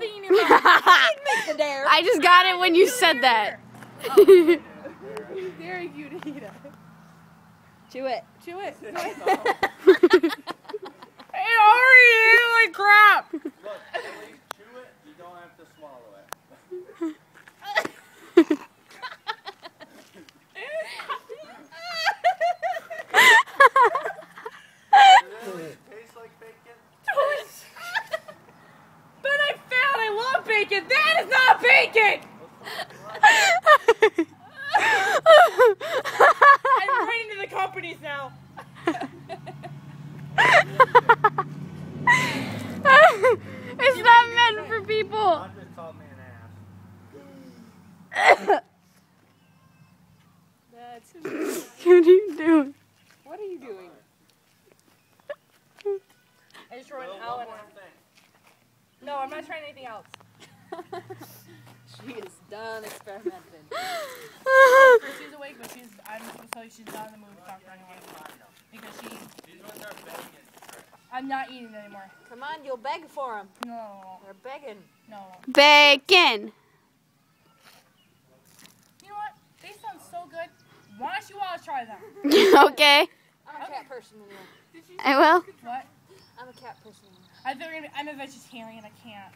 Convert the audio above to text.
thing in your mouth. I didn't make the dare. I just got it when you said that. Who's daring you to eat it? Chew it. Chew it. It already ate like crap. Look, Ellie, chew it. You don't have to swallow it. Tastes like bacon. But I found I love bacon. That is not bacon. I'm writing to the companies now. It's not meant for people. Mom just called me an ass. That's What are you doing? What are you doing? I just wrote an Well, L one and more a. thing. No, I'm not trying anything else. She is done experimenting. She's awake, but I'm so she's not in the mood to talk to anyone because She's with her bacon. I'm not eating it anymore. Come on, you'll beg for them. No, They're begging. no. Bacon. You know what? They sound so good. Why don't you all try them? Okay. I'm a cat person anyway. I will. What? I'm a cat person anyway. I'm a vegetarian. I can't.